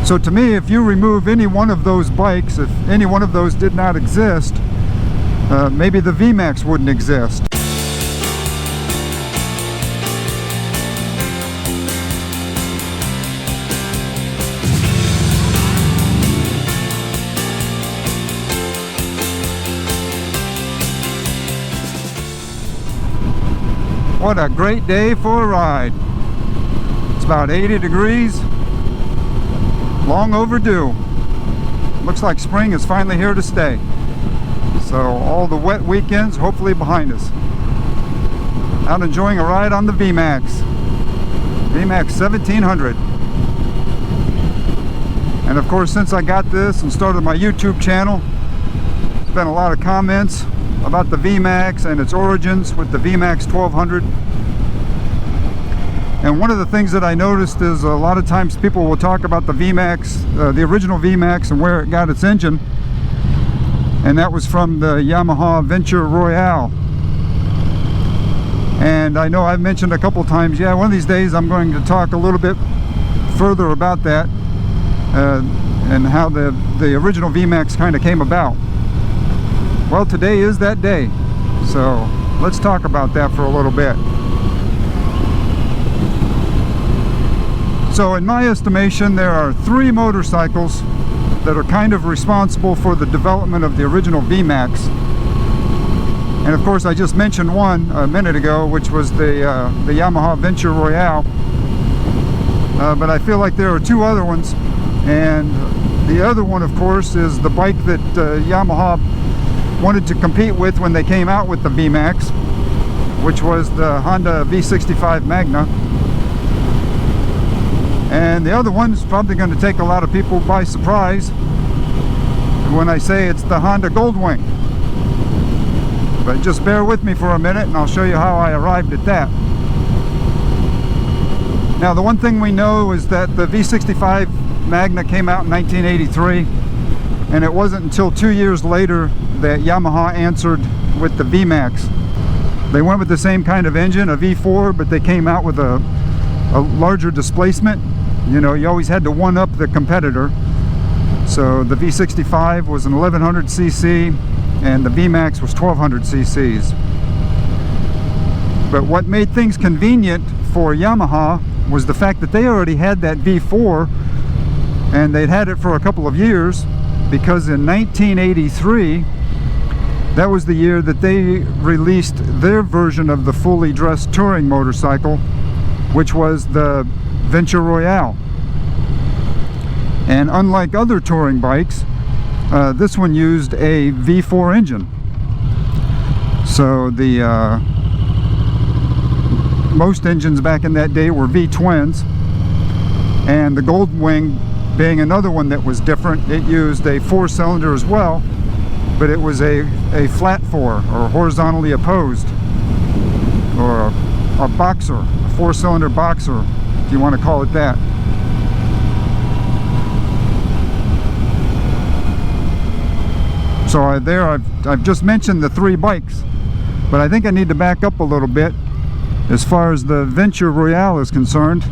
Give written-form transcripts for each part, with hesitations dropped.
So to me, if you remove any one of those bikes, if any one of those did not exist, maybe the VMAX wouldn't exist. What a great day for a ride. It's about 80 degrees. Long overdue. Looks like spring is finally here to stay. So all the wet weekends hopefully behind us. Out enjoying a ride on the VMAX. VMAX 1700. And of course, since I got this and started my YouTube channel, there's been a lot of comments about the VMAX and its origins with the VMAX 1200. And one of the things that I noticed is a lot of times people will talk about the VMAX, the original VMAX, and where it got its engine. And that was from the Yamaha Royale. And I know I've mentioned a couple times, yeah, one of these days I'm going to talk a little bit further about that and how the original VMAX kind of came about. Well, today is that day, so let's talk about that for a little bit. So in my estimation, there are 3 motorcycles that are kind of responsible for the development of the original VMAX. And of course, I just mentioned one a minute ago, which was the Yamaha Royale. But I feel like there are 2 other ones. And the other one, of course, is the bike that Yamaha wanted to compete with when they came out with the VMAX, which was the Honda V65 Magna. And the other one is probably going to take a lot of people by surprise when I say it's the Honda Goldwing. But just bear with me for a minute and I'll show you how I arrived at that. Now, the one thing we know is that the V65 Magna came out in 1983, and it wasn't until 2 years later that Yamaha answered with the VMAX. They went with the same kind of engine, a V4, but they came out with a larger displacement. You know, you always had to one-up the competitor. So the V65 was an 1100 cc and the VMAX was 1200 cc's. But what made things convenient for Yamaha was the fact that they already had that V4, and they'd had it for a couple of years, because in 1983, that was the year that they released their version of the fully dressed touring motorcycle, which was the Royale. And unlike other touring bikes, this one used a V4 engine. So the most engines back in that day were V-twins, and the Goldwing being another one that was different, it used a 4-cylinder as well, but it was a flat 4, or horizontally opposed, or a boxer, a 4-cylinder boxer, if you want to call it that. So I've just mentioned the 3 bikes, but I think I need to back up a little bit as far as the Royale is concerned.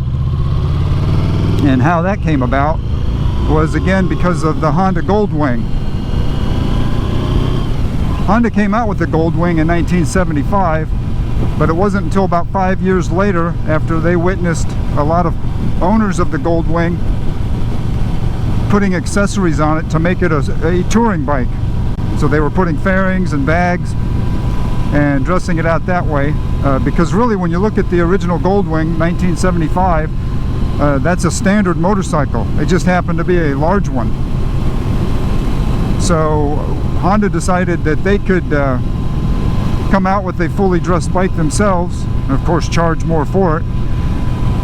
And how that came about was, again, because of the Honda Goldwing. Honda came out with the Goldwing in 1975, but it wasn't until about 5 years later, after they witnessed a lot of owners of the Goldwing putting accessories on it to make it a touring bike. So they were putting fairings and bags and dressing it out that way, because really, when you look at the original Goldwing 1975, that's a standard motorcycle. It just happened to be a large one. So Honda decided that they could come out with a fully dressed bike themselves, and of course charge more for it.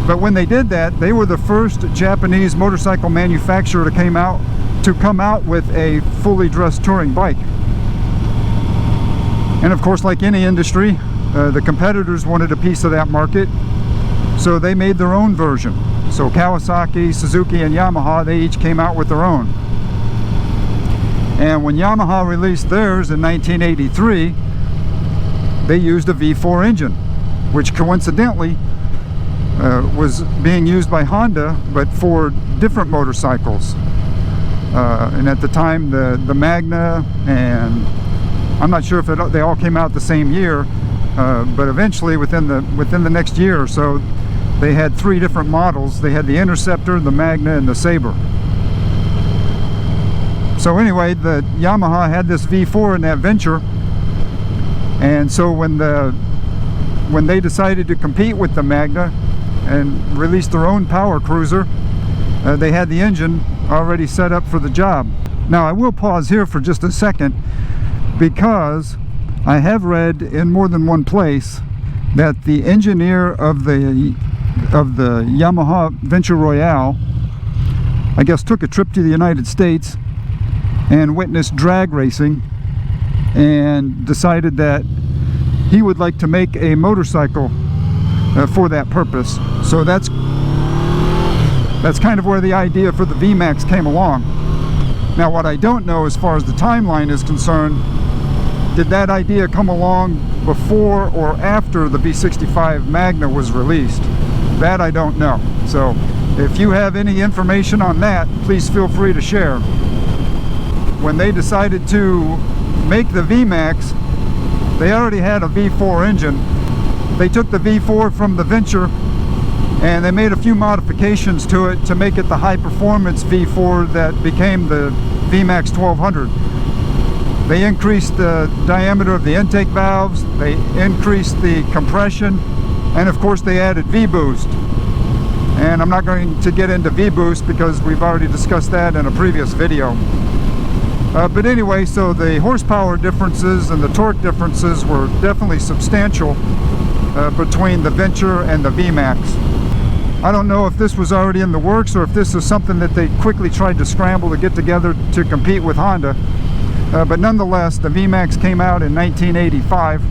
But when they did that, they were the first Japanese motorcycle manufacturer to come out with a fully dressed touring bike. And of course, like any industry, the competitors wanted a piece of that market, so they made their own version. So Kawasaki, Suzuki, and Yamaha, they each came out with their own. And when Yamaha released theirs in 1983, they used a V4 engine, which coincidentally was being used by Honda, but for different motorcycles. And at the time, the Magna, and I'm not sure if they all came out the same year, but eventually within the next year or so, they had 3 different models. They had the Interceptor, the Magna, and the Sabre. So anyway, the Yamaha had this V4 in that venture, and so when they decided to compete with the Magna and release their own power cruiser, they had the engine already set up for the job. Now I will pause here for just a second, because I have read in more than one place that the engineer of the Yamaha Venture Royale, I guess, took a trip to the United States and witnessed drag racing and decided that he would like to make a motorcycle for that purpose. So that's kind of where the idea for the VMAX came along. Now what I don't know as far as the timeline is concerned, did that idea come along before or after the V65 Magna was released? That I don't know. So if you have any information on that, please feel free to share. When they decided to make the VMAX, they already had a V4 engine. They took the V4 from the Venture and they made a few modifications to it to make it the high performance V4 that became the VMAX 1200. They increased the diameter of the intake valves, they increased the compression, and of course they added V-boost. And I'm not going to get into V-boost because we've already discussed that in a previous video. But anyway, so the horsepower differences and the torque differences were definitely substantial between the Venture and the VMAX. I don't know if this was already in the works or if this is something that they quickly tried to scramble to get together to compete with Honda. But nonetheless, the VMAX came out in 1985,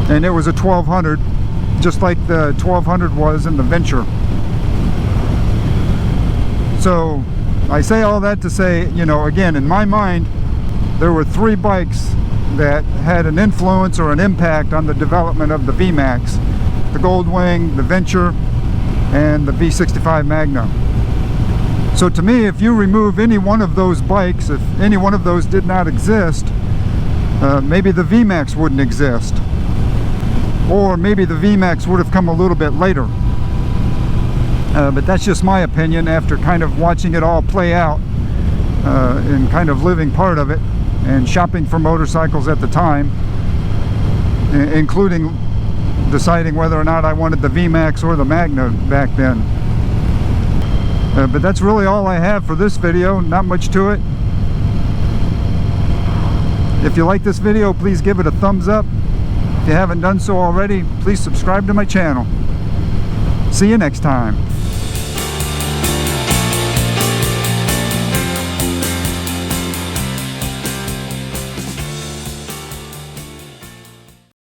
and it was a 1200, just like the 1200 was in the Venture. So I say all that to say, you know, again, in my mind, there were 3 bikes that had an influence or an impact on the development of the VMAX: the Goldwing, the Venture, and the V65 Magna. So to me, if you remove any one of those bikes, if any one of those did not exist, maybe the VMAX wouldn't exist. Or maybe the VMAX would have come a little bit later. But that's just my opinion after kind of watching it all play out and kind of living part of it and shopping for motorcycles at the time, including deciding whether or not I wanted the VMAX or the Magna back then. But that's really all I have for this video. Not much to it. If you like this video, please give it a thumbs up. If you haven't done so already, please subscribe to my channel. See you next time.